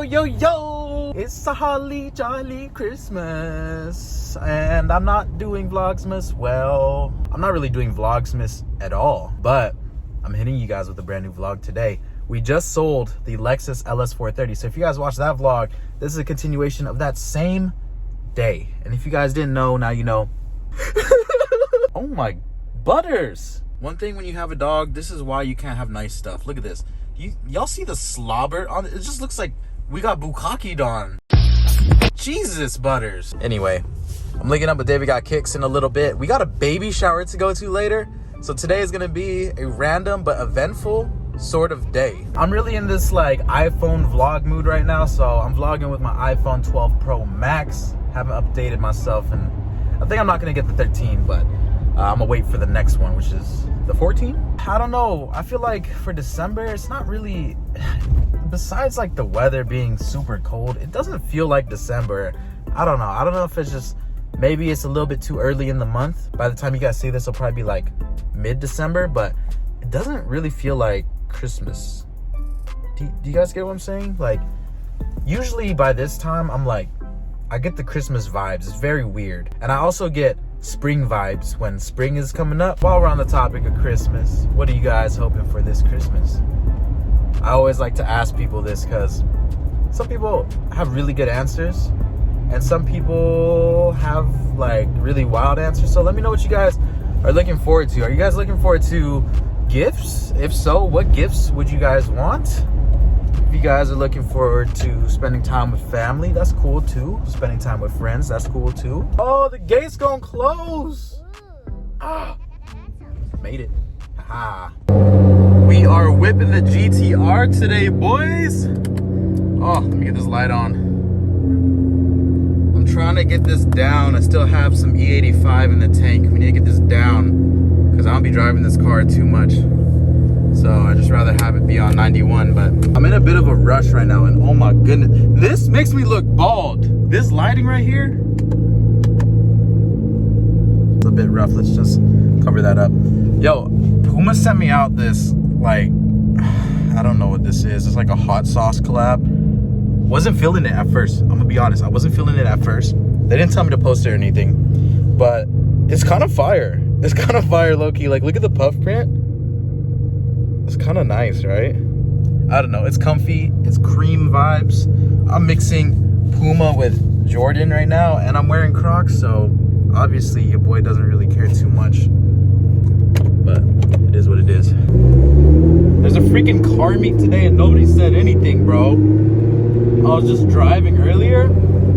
Yo, it's a holly jolly Christmas, and I'm not doing Vlogsmas. Well, I'm not really doing Vlogsmas at all, but I'm hitting you guys with a brand new vlog today. We just sold the Lexus LS430, so if you guys watched that vlog, this is a continuation of that same day. And if you guys didn't know, now you know. Oh my butters. One thing when you have a dog, this is why you can't have nice stuff. Look at this. Y'all see the slobber on it? It just looks like we got bukkakeed on. Jesus, Butters. Anyway, I'm linking up with David Got Kicks in a little bit. We got a baby shower to go to later. So today is gonna be a random but eventful sort of day. I'm really in this like iPhone vlog mood right now. So I'm vlogging with my iPhone 12 Pro Max. Haven't updated myself, and I think I'm not gonna get the 13, but I'm gonna wait for the next one, which is the 14. I don't know. I feel like for December, it's not really, besides like the weather being super cold, it doesn't feel like December. I don't know if it's just, maybe it's a little bit too early in the month. By the time you guys see this, it'll probably be like mid-December, but it doesn't really feel like Christmas. Do you guys get what I'm saying? Like, usually by this time, I'm like, I get the Christmas vibes. It's very weird. And I also get spring vibes when spring is coming up. While we're on the topic of Christmas, what are you guys hoping for this Christmas? I always like to ask people this because some people have really good answers and some people have like really wild answers. So let me know what you guys are looking forward to. Are you guys looking forward to gifts? If so, what gifts would you guys want? If you guys are looking forward to spending time with family, that's cool too. Spending time with friends, that's cool too. Oh, the gate's gonna close. Ah, made it. Haha. We are whipping the GTR today, boys. Oh, let me get this light on. I'm trying to get this down. I still have some E85 in the tank. We need to get this down because I don't be driving this car too much. So I just rather have it be on 91, but I'm in a bit of a rush right now, and oh my goodness, this makes me look bald. This lighting right here, it's a bit rough. Let's just cover that up. Yo, Puma sent me out this, like, I don't know what this is. It's like a hot sauce collab. Wasn't feeling it at first. I'm gonna be honest, I wasn't feeling it at first. They didn't tell me to post it or anything, but it's kind of fire. It's kind of fire, low-key. Like, look at the puff print. It's kind of nice, right? I don't know. It's comfy. It's cream vibes. I'm mixing Puma with Jordan right now, and I'm wearing Crocs, so obviously your boy doesn't really care too much. But it is what it is. There's a freaking car meet today, and nobody said anything, bro. I was just driving earlier.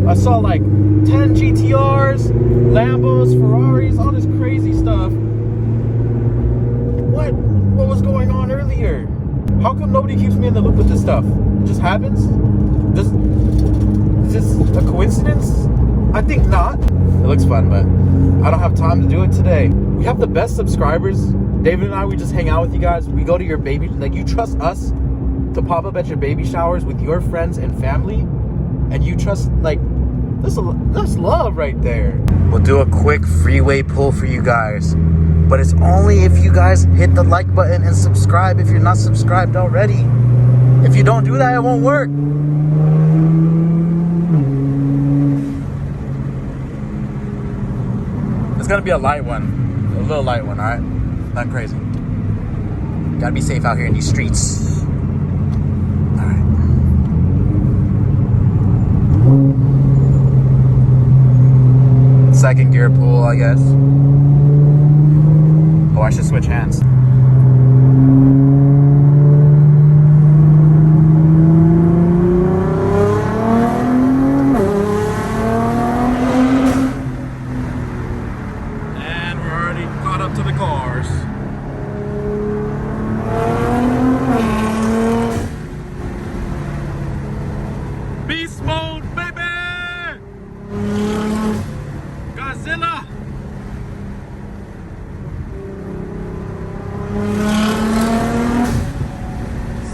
I saw like 10 GTRs, Lambos, Ferraris, all this crazy stuff. What was going on earlier? How come nobody keeps me in the loop with this stuff? It just happens? Is this a coincidence? I think not. It looks fun, but I don't have time to do it today. We have the best subscribers. David and I, we just hang out with you guys. We go to your baby, like, you trust us to pop up at your baby showers with your friends and family, and you trust, like, that's love right there. We'll do a quick freeway pull for you guys, but it's only if you guys hit the like button and subscribe if you're not subscribed already. If you don't do that, it won't work. It's gonna be a light one, a little light one, all right? Not crazy. Gotta be safe out here in these streets. All right. Second gear pull, I guess. Oh, I should switch hands. And we're already caught up to the cars. Beast mode, baby! Godzilla!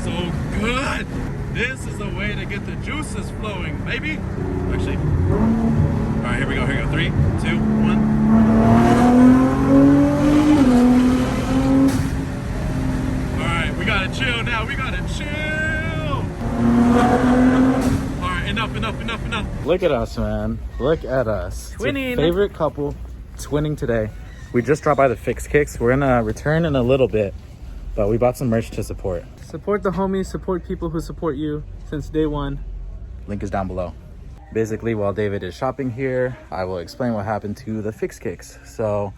So good! This is the way to get the juices flowing, baby! Actually, alright, here we go, 3, 2, 1. Alright, we gotta chill now, we gotta chill! enough. Look at us, man. Look at us. Twinning. It's your favorite couple twinning today. We just dropped by the Fix Kicks. We're gonna return in a little bit, but we bought some merch to support. Support the homies, support people who support you since day one. Link is down below. Basically, while David is shopping here, I will explain what happened to the Fix Kicks. So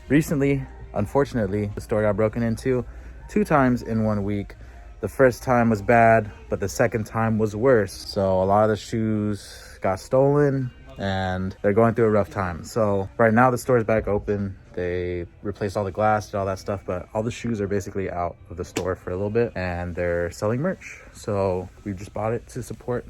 recently, unfortunately, the store got broken into 2 times in 1 week. The first time was bad, but the second time was worse. So a lot of the shoes got stolen and they're going through a rough time. So right now the store is back open. They replaced all the glass and all that stuff, but all the shoes are basically out of the store for a little bit and they're selling merch. So we just bought it to support,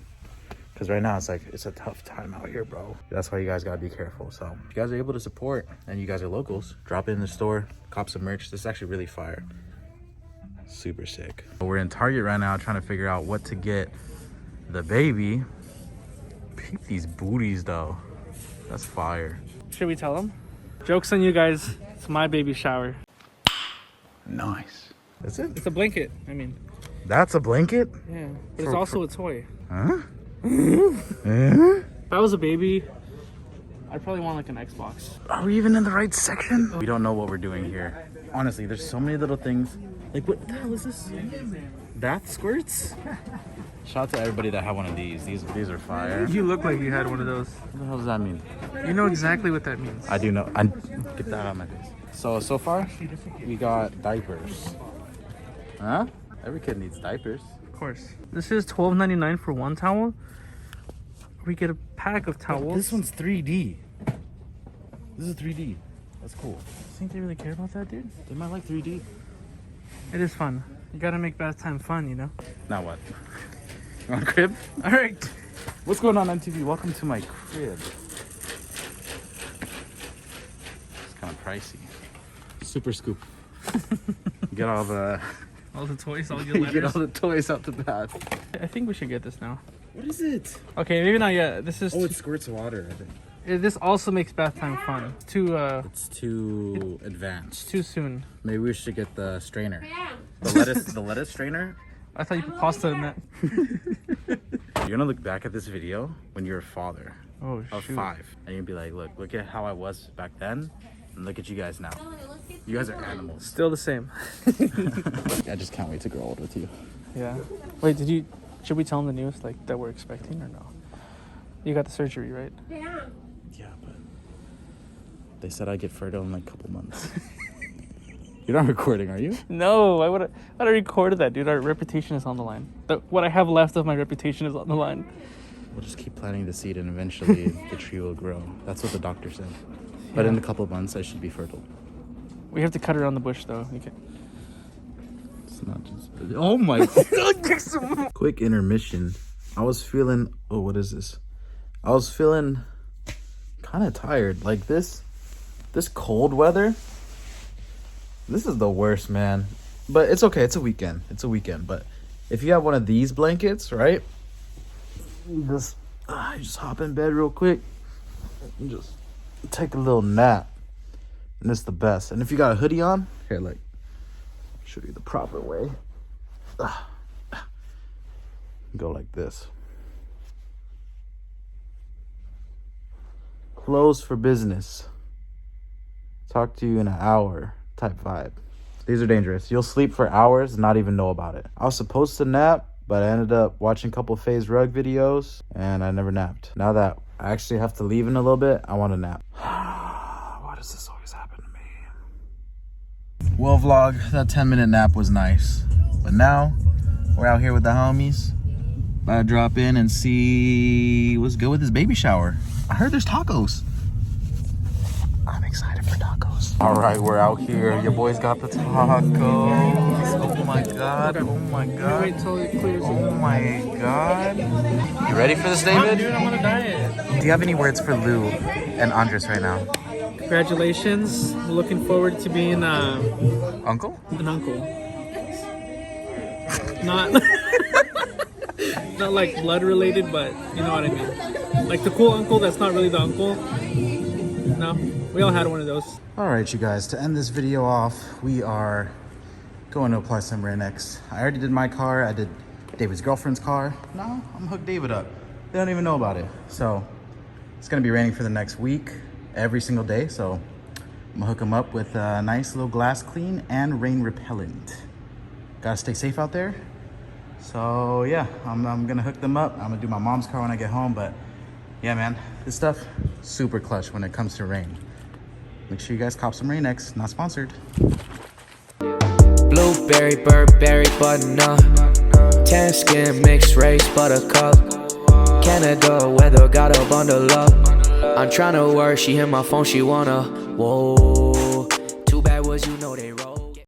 because right now it's a tough time out here, bro. That's why you guys gotta be careful. So if you guys are able to support and you guys are locals, drop it in the store, cop some merch. This is actually really fire. Super sick. We're in Target right now trying to figure out what to get the baby. Peep these booties though. That's fire. Should we tell them? Joke's on you guys. It's my baby shower. Nice. That's it? It's a blanket. I mean. That's a blanket? Yeah. But it's also a toy. Huh? If I was a baby, I'd probably want like an Xbox. Are we even in the right section? We don't know what we're doing here. Honestly, there's so many little things. Like, what the hell is this? Bath squirts? Shout out to everybody that had one of these. These are fire. You look like you had one of those. What the hell does that mean? You know exactly what that means. I do know. Get that out of my face. So far, we got diapers. Huh? Every kid needs diapers. Of course. This is $12.99 for 1 towel. We get a pack of towels. This one's 3D. This is 3D. That's cool. Think they really care about that, dude? They might like 3D. It is fun. You gotta make bath time fun, you know? Now what? You want a crib? All right. What's going on MTV? Welcome to my crib. It's kind of pricey. Super scoop. Get all the toys, all your you letters. get all the toys out the bath. I think we should get this now. What is it? Okay, maybe not yet. This is. Oh, it squirts water, I think. This also makes bath time fun. It's too advanced. Too soon. Maybe we should get the strainer. The lettuce strainer. I thought you put pasta in that. You're gonna look back at this video when you're a father of 5, and you'll be like, look at how I was back then, and look at you guys now. You guys are animals. Still the same. I just can't wait to grow old with you. Yeah. Wait, should we tell them the news like that we're expecting or no? You got the surgery, right? Yeah, but they said I get fertile in like a couple months. You're not recording, are you? No, I would have recorded that, dude. Our reputation is on the line. What I have left of my reputation is on the line. We'll just keep planting the seed and eventually the tree will grow. That's what the doctor said. But in a couple of months, I should be fertile. We have to cut it on the bush, though. It's not just... Oh my... Quick intermission. I was feeling... Oh, what is this? I was feeling kind of tired. Like this cold weather... This is the worst, man. But it's okay. It's a weekend. But if you have one of these blankets, right? You just hop in bed real quick and just take a little nap. And it's the best. And if you got a hoodie on, here, like, show you the proper way. Go like this. Close for business. Talk to you in an hour. Type vibe. These are dangerous. You'll sleep for hours and not even know about it. I was supposed to nap, but I ended up watching a couple FaZe Rug videos and I never napped. Now that I actually have to leave in a little bit, I want to nap. Why does this always happen to me? Well, vlog, that 10-minute nap was nice. But now, we're out here with the homies. About to drop in and see what's good with this baby shower. I heard there's tacos. I'm excited for tacos. All right, we're out here. Your boys got the tacos. Oh my god. Oh my god. Wait till it clears. Oh my god. You ready for this, David? Dude, I'm on a diet. Do you have any words for Lou and Andres right now? Congratulations. We're looking forward to being Uncle? an uncle. Not not like blood related, but you know what I mean. Like the cool uncle that's not really the uncle. No, we all had one of those. All right, you guys, to end this video off, we are going to apply some Rain-X. I already did my car. I did David's girlfriend's car. Now I'm hooked David up. They don't even know about it. So it's gonna be raining for the next week, every single day. So I'm gonna hook them up with a nice little glass clean and rain repellent. Gotta stay safe out there. So yeah, I'm gonna hook them up. I'm gonna do my mom's car when I get home, but yeah, man, this stuff, super clutch when it comes to rain. Make sure you guys cop some Rain-X, not sponsored. Blueberry, Burberry, button-up, tan skin, mixed race, buttercup, Canada weather, got a bundle up. I'm tryna work, she hit my phone, she wanna, whoa. Too bad was you know they roll.